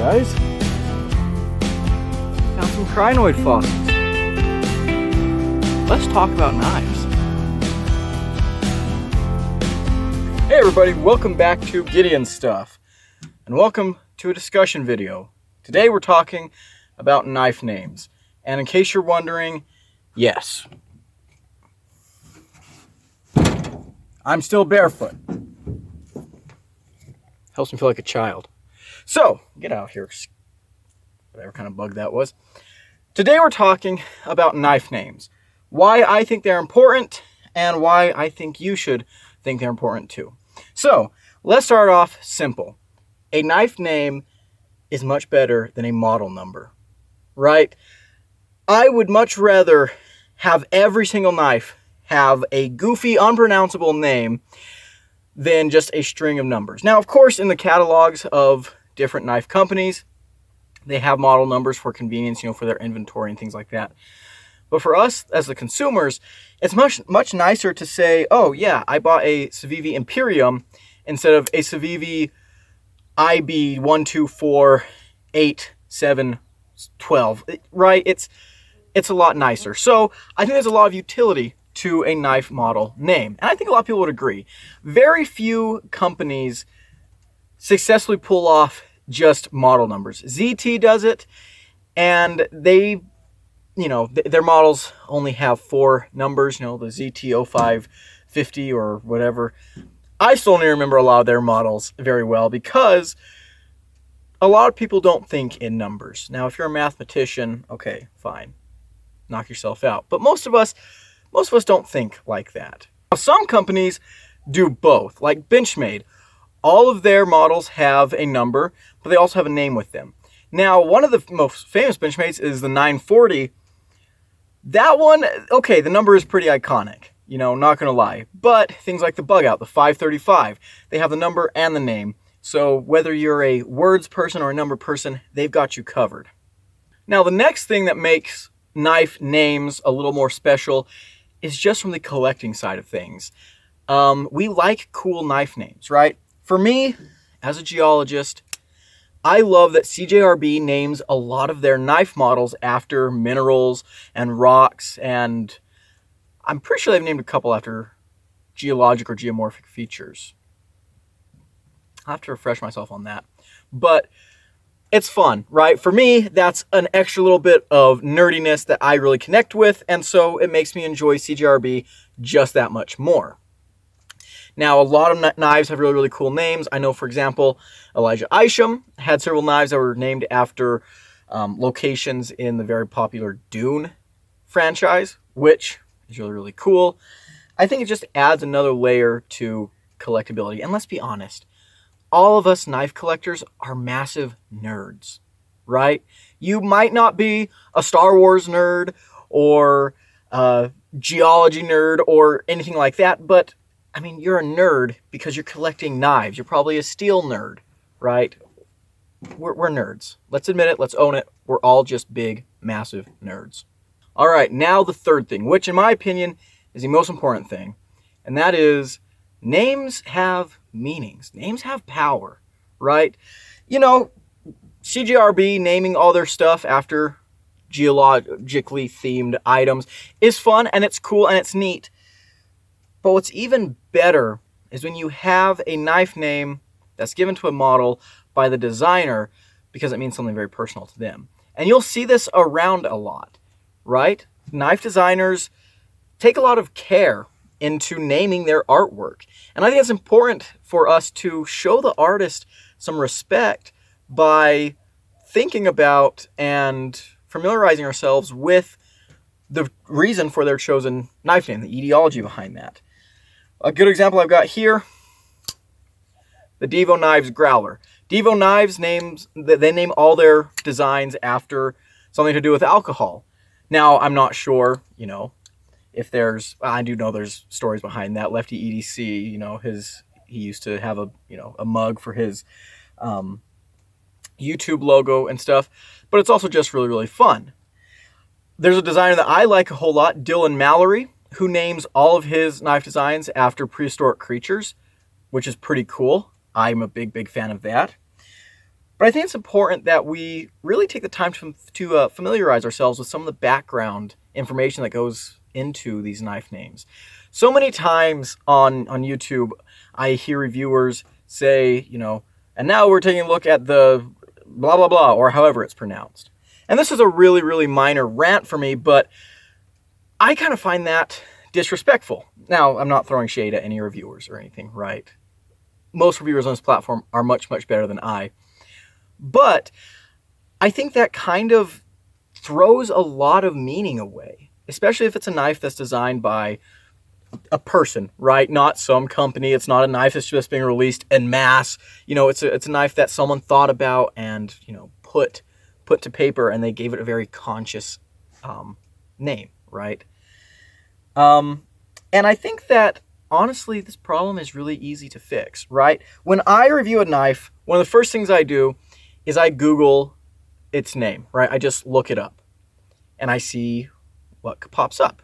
guys. Found some crinoid fossils. Let's talk about knives. Hey everybody, welcome back to Gideon Stuff, and welcome to a discussion video. Today we're talking about knife names, and in case you're wondering, yes, I'm still barefoot. Helps me feel like a child. So, get out here, whatever kind of bug that was. Today we're talking about knife names, why I think they're important, and why I think you should think they're important too. So, let's start off simple. A knife name is much better than a model number, right? I would much rather have every single knife have a goofy, unpronounceable name than just a string of numbers. Now, of course, in the catalogs of different knife companies, they have model numbers for convenience, for their inventory and things like that. But for us as the consumers, it's much nicer to say, oh yeah, I bought a Civivi Imperium instead of a Civivi IB 1248712, right? It's a lot nicer. So I think there's a lot of utility to a knife model name. And I think a lot of people would agree. Very few companies successfully pull off just model numbers. ZT does it, and they, their models only have 4 numbers, the ZT0550 or whatever. I still only remember a lot of their models very well because a lot of people don't think in numbers. Now, if you're a mathematician, okay, fine. Knock yourself out. But most of us don't think like that. Now, some companies do both, like Benchmade. All of their models have a number, but they also have a name with them. Now, one of the most famous Benchmades is the 940. That one, okay, the number is pretty iconic, not gonna lie. But things like the Bug Out, the 535, they have the number and the name. So whether you're a words person or a number person, they've got you covered. Now, the next thing that makes knife names a little more special is just from the collecting side of things. We like cool knife names, right? For me, as a geologist, I love that CJRB names a lot of their knife models after minerals and rocks, and I'm pretty sure they've named a couple after geologic or geomorphic features. I'll have to refresh myself on that. But it's fun, right? For me, that's an extra little bit of nerdiness that I really connect with, and so it makes me enjoy CJRB just that much more. Now, a lot of knives have really, really cool names. I know, for example, Elijah Isham had several knives that were named after locations in the very popular Dune franchise, which is really, really cool. I think it just adds another layer to collectability. And let's be honest, all of us knife collectors are massive nerds, right? You might not be a Star Wars nerd or a geology nerd or anything like that, but you're a nerd because you're collecting knives. You're probably a steel nerd, right? We're nerds. Let's admit it. Let's own it. We're all just big, massive nerds. All right, now the third thing, which in my opinion is the most important thing, and that is names have meanings. Names have power, right? CJRB naming all their stuff after geologically themed items is fun, and it's cool, and it's neat. But what's even better is when you have a knife name that's given to a model by the designer because it means something very personal to them. And you'll see this around a lot, right? Knife designers take a lot of care into naming their artwork. And I think it's important for us to show the artist some respect by thinking about and familiarizing ourselves with the reason for their chosen knife name, the etiology behind that. A good example I've got here, the Devo Knives Growler. Devo Knives they name all their designs after something to do with alcohol. Now, I'm not sure, if I do know there's stories behind that. Lefty EDC, he used to have a mug for his YouTube logo and stuff, but it's also just really, really fun. There's a designer that I like a whole lot, Dylan Mallory, who names all of his knife designs after prehistoric creatures, which is pretty cool. I'm a big, big fan of that. But But I think it's important that we really take the time to familiarize ourselves with some of the background information that goes into these knife names. So many times on YouTube, I hear reviewers say, and now we're taking a look at the blah, blah, blah, or however it's pronounced. And this is a really, really minor rant for me, but I kind of find that disrespectful. Now, I'm not throwing shade at any reviewers or anything, right? Most reviewers on this platform are much, much better than I. But I think that kind of throws a lot of meaning away, especially if it's a knife that's designed by a person, right? Not some company. It's not a knife that's just being released en masse. It's a knife that someone thought about and, put to paper, and they gave it a very conscious name, right? And I think that, honestly, this problem is really easy to fix, right? When I review a knife, one of the first things I do is I Google its name, right? I just look it up, and I see what pops up.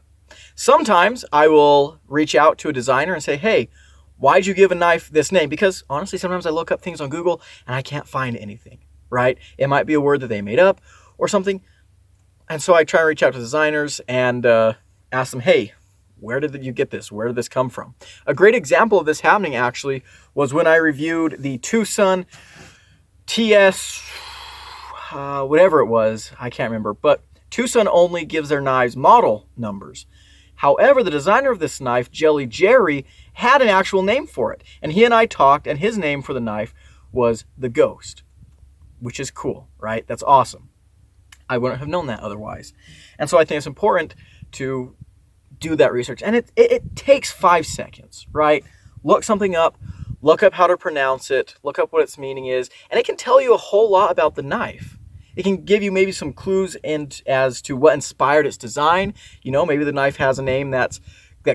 Sometimes I will reach out to a designer and say, hey, why'd you give a knife this name? Because honestly, sometimes I look up things on Google and I can't find anything, right? It might be a word that they made up or something. And so I try to reach out to designers and ask them, hey, where did you get this? Where did this come from? A great example of this happening actually was when I reviewed the Tucson TS, whatever it was, I can't remember, but Tucson only gives their knives model numbers. However, the designer of this knife, Jelly Jerry, had an actual name for it. And he and I talked, and his name for the knife was the Ghost, which is cool, right? That's awesome. I wouldn't have known that otherwise. And so I think it's important to do that research. And it takes 5 seconds, right? Look something up, look up how to pronounce it, look up what its meaning is, and it can tell you a whole lot about the knife. It can give you maybe some clues as to what inspired its design. Maybe the knife has a name that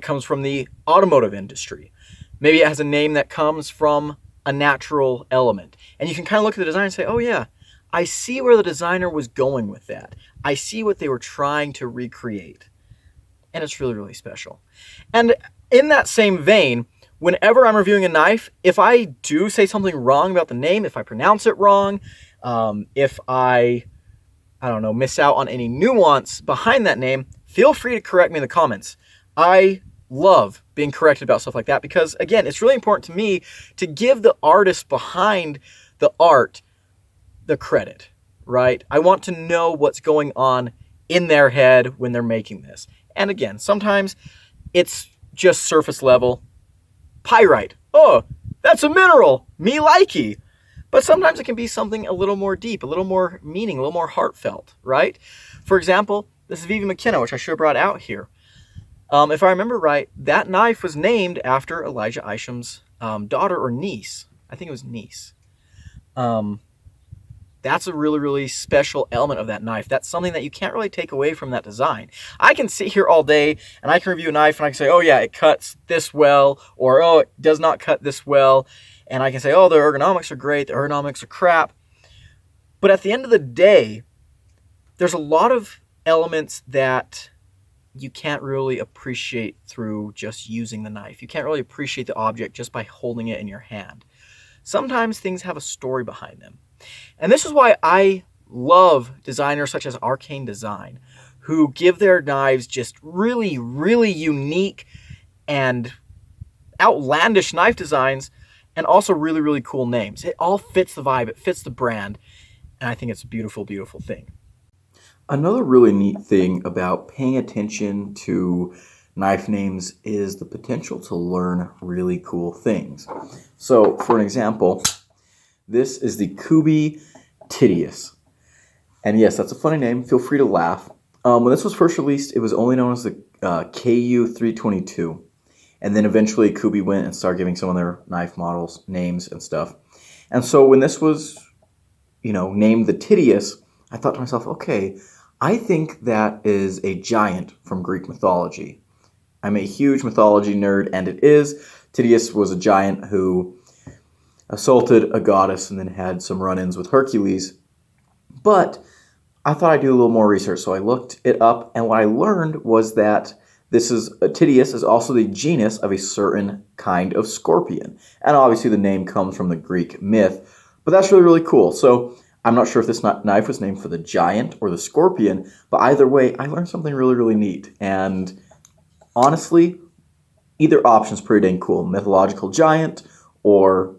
comes from the automotive industry. Maybe it has a name that comes from a natural element. And you can kind of look at the design and say, oh yeah, I see where the designer was going with that. I see what they were trying to recreate. And it's really, really special. And in that same vein, whenever I'm reviewing a knife, if I do say something wrong about the name, if I pronounce it wrong, if I don't know, miss out on any nuance behind that name, feel free to correct me in the comments. I love being corrected about stuff like that because, again, it's really important to me to give the artist behind the art the credit, right? I want to know what's going on in their head when they're making this. And again, sometimes it's just surface level. Pyrite. Oh, that's a mineral. Me likey. But sometimes it can be something a little more deep, a little more meaning, a little more heartfelt, right? For example, this is Vivi McKenna, which I should have brought out here. If I remember right, that knife was named after Elijah Isham's daughter or niece. I think it was niece. That's a really, really special element of that knife. That's something that you can't really take away from that design. I can sit here all day and I can review a knife and I can say, oh yeah, it cuts this well, or oh, it does not cut this well. And I can say, oh, the ergonomics are great, the ergonomics are crap. But at the end of the day, there's a lot of elements that you can't really appreciate through just using the knife. You can't really appreciate the object just by holding it in your hand. Sometimes things have a story behind them. And this is why I love designers such as Arcane Design, who give their knives just really, really unique and outlandish knife designs, and also really, really cool names. It all fits the vibe, it fits the brand, and I think it's a beautiful, beautiful thing. Another really neat thing about paying attention to knife names is the potential to learn really cool things. So, for an example, this is the Kubey Titius. And yes, that's a funny name. Feel free to laugh. When this was first released, it was only known as the KU322. And then eventually Kubey went and started giving some of their knife models names and stuff. And so when this was, named the Titius, I thought to myself, okay, I think that is a giant from Greek mythology. I'm a huge mythology nerd, and it is. Titius was a giant who assaulted a goddess and then had some run-ins with Hercules. But I thought I'd do a little more research, so I looked it up, and what I learned was that Titius is also the genus of a certain kind of scorpion. And obviously the name comes from the Greek myth But that's really, really cool. So I'm not sure if this knife was named for the giant or the scorpion, but either way, I learned something really, really neat. And honestly, either option's pretty dang cool. Mythological giant or,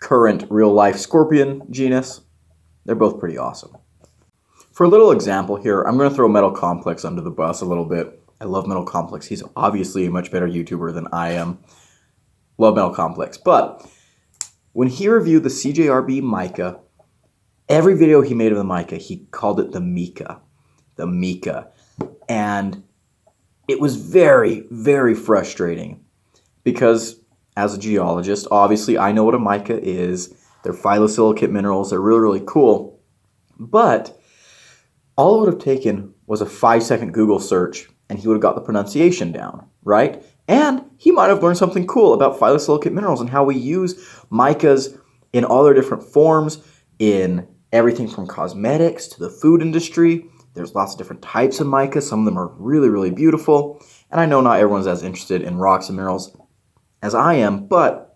current real-life scorpion genus. They're both pretty awesome. For a little example here, I'm going to throw Metal Complex under the bus a little bit. I love Metal Complex. He's obviously a much better YouTuber than I am. Love Metal Complex. But when he reviewed the CJRB Mica, every video he made of the Mica, he called it the Mika. The Mika. And it was very, very frustrating because as a geologist, obviously I know what a mica is. They're phyllosilicate minerals. They're really, really cool. But all it would have taken was a 5-second Google search and he would have got the pronunciation down, right? And he might have learned something cool about phyllosilicate minerals and how we use micas in all their different forms, in everything from cosmetics to the food industry. There's lots of different types of mica. Some of them are really, really beautiful. And I know not everyone's as interested in rocks and minerals as I am, but,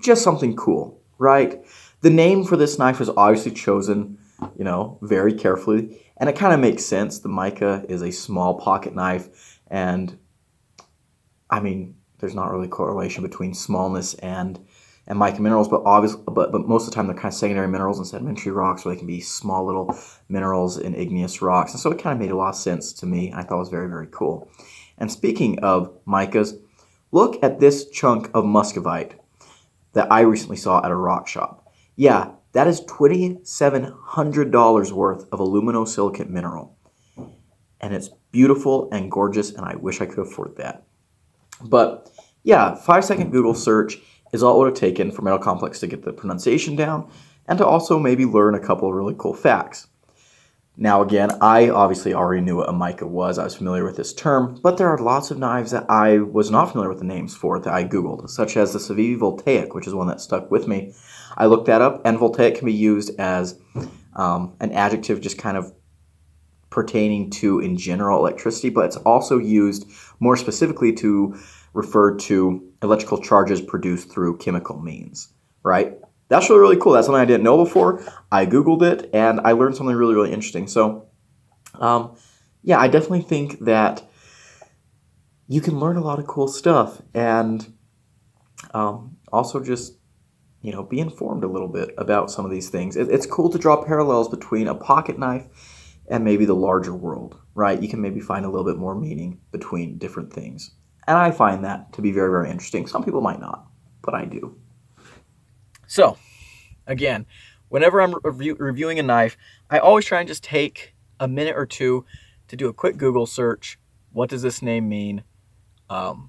just something cool, right? The name for this knife was obviously chosen, very carefully. And it kind of makes sense. The mica is a small pocket knife. And, there's not really a correlation between smallness and mica minerals, but most of the time they're kind of secondary minerals and sedimentary rocks, where they can be small little minerals in igneous rocks. And so it kind of made a lot of sense to me. I thought it was very, very cool. And speaking of micas, look at this chunk of muscovite that I recently saw at a rock shop. Yeah, that is $2,700 worth of aluminosilicate mineral. And it's beautiful and gorgeous, and I wish I could afford that. But yeah, 5-second Google search is all it would have taken for Metal Complex to get the pronunciation down and to also maybe learn a couple of really cool facts. Now again, I obviously already knew what a mica was. I was familiar with this term, but there are lots of knives that I was not familiar with the names for that I Googled, such as the Civivi Voltaic, which is one that stuck with me. I looked that up, and voltaic can be used as an adjective just kind of pertaining to, in general, electricity, but it's also used more specifically to refer to electrical charges produced through chemical means, right? That's really, really cool. That's something I didn't know before. I Googled it, and I learned something really, really interesting. So, yeah, I definitely think that you can learn a lot of cool stuff and also just, be informed a little bit about some of these things. It's cool to draw parallels between a pocket knife and maybe the larger world, right? You can maybe find a little bit more meaning between different things. And I find that to be very, very interesting. Some people might not, but I do. So, again, whenever I'm reviewing a knife, I always try and just take a minute or two to do a quick Google search. What does this name mean?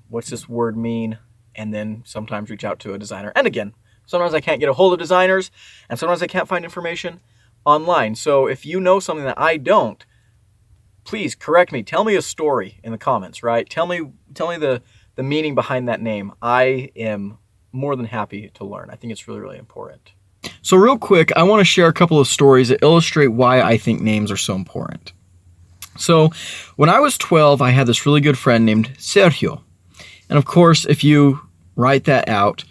What's this word mean? And then sometimes reach out to a designer. And again, sometimes I can't get a hold of designers, and sometimes I can't find information online. So if you know something that I don't, please correct me. Tell me a story in the comments, right? Tell me the meaning behind that name. I am more than happy to learn. I think it's really, really important. So real quick, I want to share a couple of stories that illustrate why I think names are so important. So when I was 12, I had this really good friend named Sergio. And of course, if you write that out,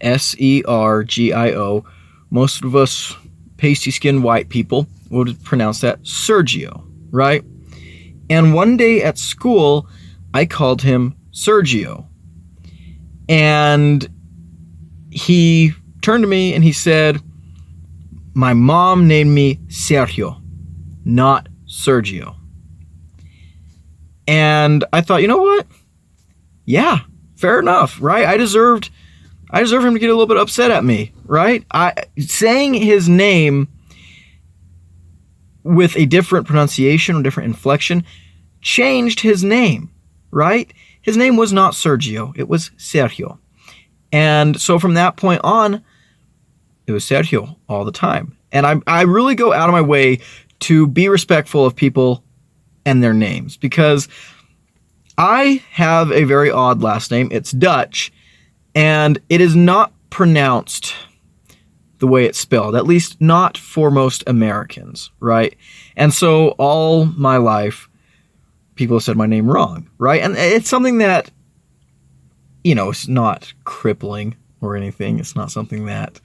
Sergio, most of us pasty-skinned white people would pronounce that Sergio, right? And one day at school, I called him Sergio. And he turned to me and he said, "My mom named me Sergio, not Sergio." And I thought, you know what? Yeah, fair enough, right? I deserve him to get a little bit upset at me, right? Saying his name with a different pronunciation or different inflection changed his name, right? His name was not Sergio, it was Sergio. And so from that point on, it was Sergio all the time. And I really go out of my way to be respectful of people and their names, because I have a very odd last name. It's Dutch, and it is not pronounced the way it's spelled, at least not for most Americans, right? And so all my life, people have said my name wrong, right? And it's something that, it's not crippling or anything. It's not something that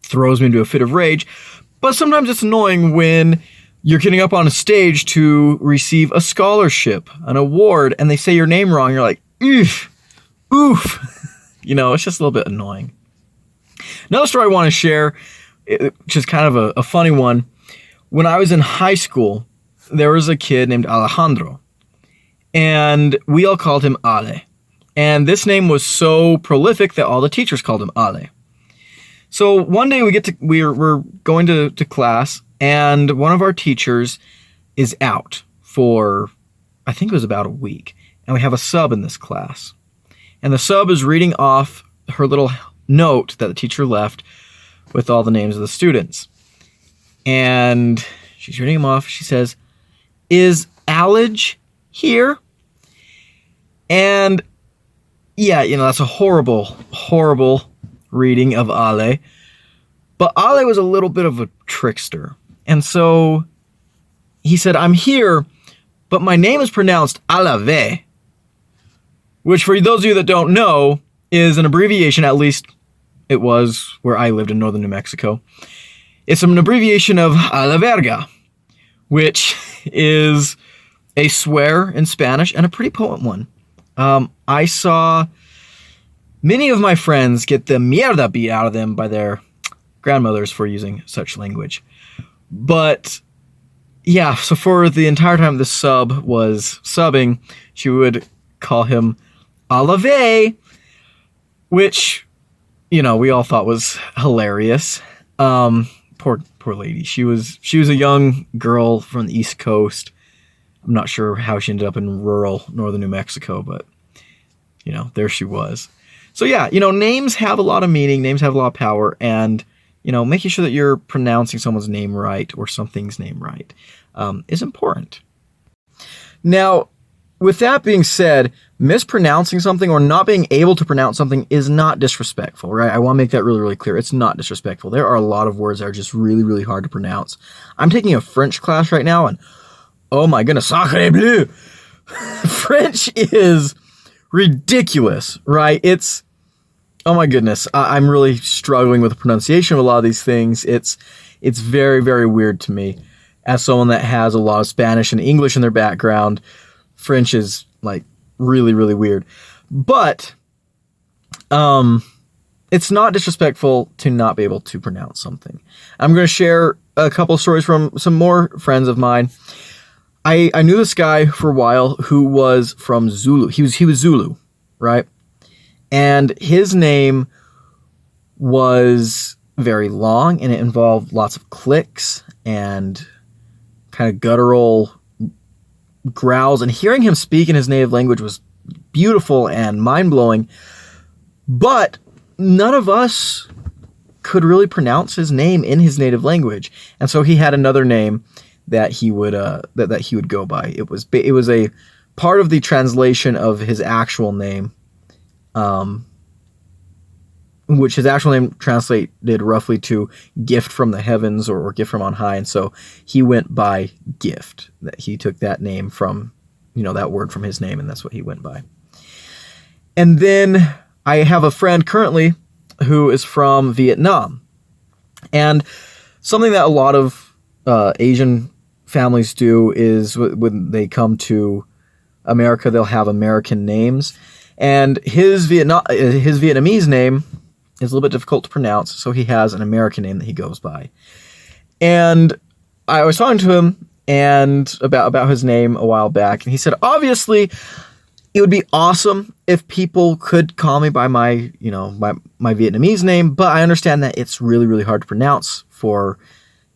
throws me into a fit of rage. But sometimes it's annoying when you're getting up on a stage to receive a scholarship, an award, and they say your name wrong. You're like, oof. It's just a little bit annoying. Another story I want to share, which is kind of a funny one. When I was in high school, there was a kid named Alejandro, and we all called him Ale. And this name was so prolific that all the teachers called him Ale. So one day we're going to class, and one of our teachers is out for, I think it was about a week, and we have a sub in this class. And the sub is reading off her little note that the teacher left with all the names of the students. And she's reading them off. She says, "Is Alej here?" And yeah, that's a horrible, horrible reading of Ale. But Ale was a little bit of a trickster. And so he said, "I'm here, but my name is pronounced Alave," which for those of you that don't know is an abbreviation, at least it was where I lived in northern New Mexico. It's an abbreviation of a la verga, which is a swear in Spanish and a pretty potent one. I saw many of my friends get the mierda beat out of them by their grandmothers for using such language. But yeah, so for the entire time the sub was subbing, she would call him Alave, which, we all thought was hilarious. Poor lady. She was a young girl from the East Coast. I'm not sure how she ended up in rural northern New Mexico, but there she was. So yeah, names have a lot of meaning, names have a lot of power, and making sure that you're pronouncing someone's name right or something's name right is important. Now, with that being said, mispronouncing something or not being able to pronounce something is not disrespectful, right? I want to make that really, really clear. It's not disrespectful. There are a lot of words that are just really, really hard to pronounce. I'm taking a French class right now, and oh my goodness, sacré bleu! French is ridiculous, right? Oh my goodness, I'm really struggling with the pronunciation of a lot of these things. It's very, very weird to me. As someone that has a lot of Spanish and English in their background, French is like really, really weird. But it's not disrespectful to not be able to pronounce something. I'm going to share a couple stories from some more friends of mine. I knew this guy for a while who was from Zulu. He was Zulu, right? And his name was very long, and it involved lots of clicks and kind of guttural growls. And hearing him speak in his native language was beautiful and mind-blowing. But none of us could really pronounce his name in his native language. And so he had another name that he would that he would go by. It was a part of the translation of his actual name, which his actual name translated roughly to gift from the heavens or gift from on high. And so he went by gift. That he took that name from, that word from his name, and that's what he went by. And then I have a friend currently who is from Vietnam. And something that a lot of Asian families do is when they come to America, they'll have American names. And his Vietnamese name is a little bit difficult to pronounce, so he has an American name that he goes by. And I was talking to him and about his name a while back, and he said, obviously, it would be awesome if people could call me by my Vietnamese name, but I understand that it's really, really hard to pronounce for,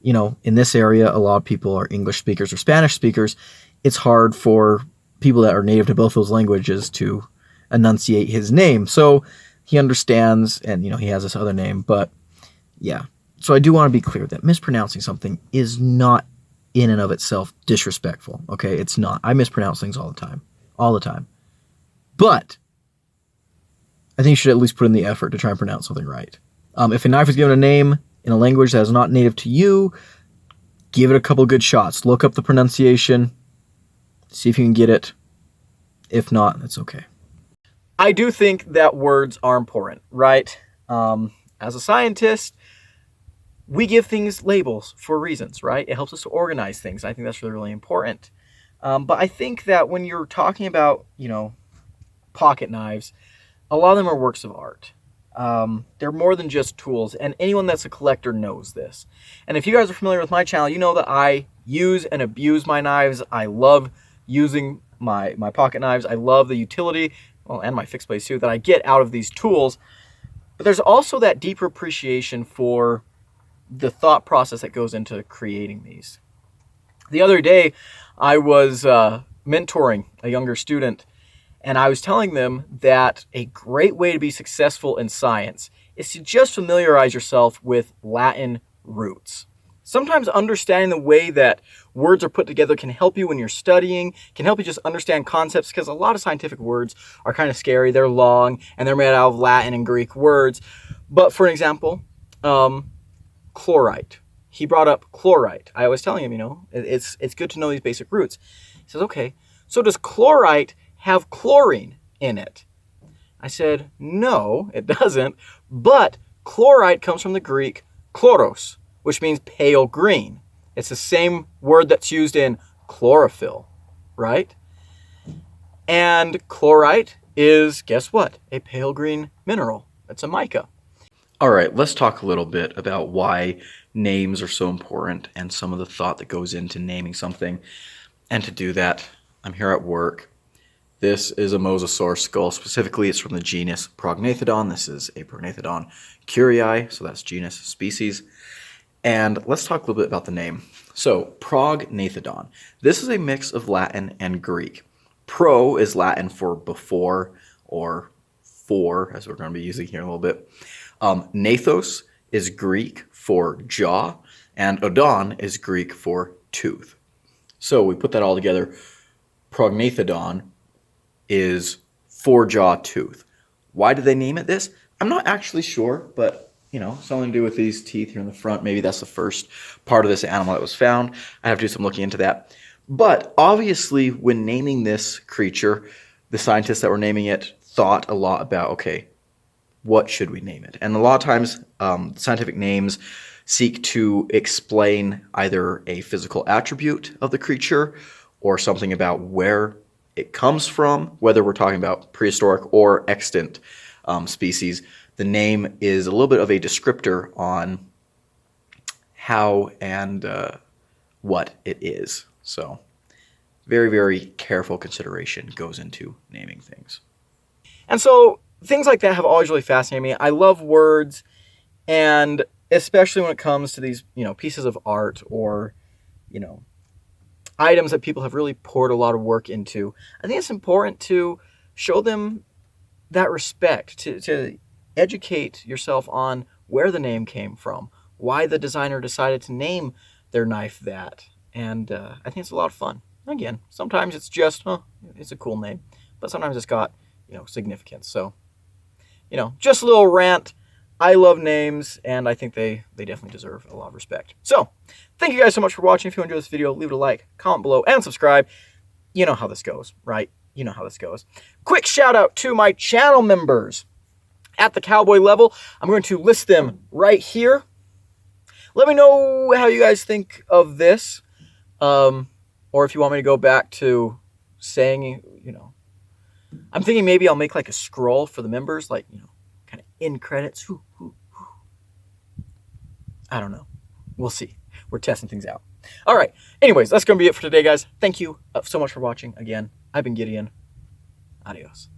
in this area, a lot of people are English speakers or Spanish speakers. It's hard for people that are native to both those languages to enunciate his name. So he understands, and, he has this other name, but yeah. So I do want to be clear that mispronouncing something is not in and of itself disrespectful, okay? It's not. I mispronounce things all the time. But I think you should at least put in the effort to try and pronounce something right. If a knife is given a name in a language that is not native to you, give it a couple good shots. Look up the pronunciation, see if you can get it. If not, that's okay. I do think that words are important, right? As a scientist, we give things labels for reasons, right? It helps us to organize things. I think that's really, really important. But I think that when you're talking about, pocket knives, a lot of them are works of art. They're more than just tools, and anyone that's a collector knows this. And if you guys are familiar with my channel, you know that I use and abuse my knives. I love using my pocket knives. I love the utility, well, and my fixed blades too, that I get out of these tools. But there's also that deeper appreciation for the thought process that goes into creating these. The other day, I was mentoring a younger student, and I was telling them that a great way to be successful in science is to just familiarize yourself with Latin roots. Sometimes understanding the way that words are put together can help you when you're studying, can help you just understand concepts, because a lot of scientific words are kind of scary. They're long, and they're made out of Latin and Greek words. But for an example, chlorite. He brought up chlorite. I was telling him, it's good to know these basic roots. He says, okay, so does chlorite have chlorine in it? I said, no, it doesn't, but chlorite comes from the Greek chloros, which means pale green. It's the same word that's used in chlorophyll, right? And chlorite is, guess what? A pale green mineral. It's a mica. All right, let's talk a little bit about why names are so important and some of the thought that goes into naming something. And to do that, I'm here at work. This is a mosasaur skull. Specifically, it's from the genus Prognathodon. This is a Prognathodon curii, so that's genus, species. And let's talk a little bit about the name. So, Prognathodon. This is a mix of Latin and Greek. Pro is Latin for before or for, as we're going to be using here in a little bit. Gnathos is Greek for jaw, and odon is Greek for tooth. So we put that all together. Prognathodon is four-jaw tooth. Why did they name it this? I'm not actually sure, but something to do with these teeth here in the front. Maybe that's the first part of this animal that was found. I have to do some looking into that. But obviously, when naming this creature, the scientists that were naming it thought a lot about, okay, what should we name it? And a lot of times, scientific names seek to explain either a physical attribute of the creature or something about where it comes from, whether we're talking about prehistoric or extant species. The name is a little bit of a descriptor on how and what it is. So very, very careful consideration goes into naming things. And so things like that have always really fascinated me. I love words, and especially when it comes to these, pieces of art or, items that people have really poured a lot of work into. I think it's important to show them that respect, to educate yourself on where the name came from, why the designer decided to name their knife that. And I think it's a lot of fun. Again, sometimes it's just, it's a cool name, but sometimes it's got, significance. So, just a little rant. I love names, and I think they definitely deserve a lot of respect. So, thank you guys so much for watching. If you enjoyed this video, leave it a like, comment below, and subscribe. You know how this goes, right? You know how this goes. Quick shout out to my channel members at the cowboy level. I'm going to list them right here. Let me know how you guys think of this. Or if you want me to go back to saying, I'm thinking maybe I'll make like a scroll for the members, like, kind of end credits. I don't know. We'll see. We're testing things out. All right. Anyways, that's going to be it for today, guys. Thank you so much for watching. Again, I've been Gideon. Adios.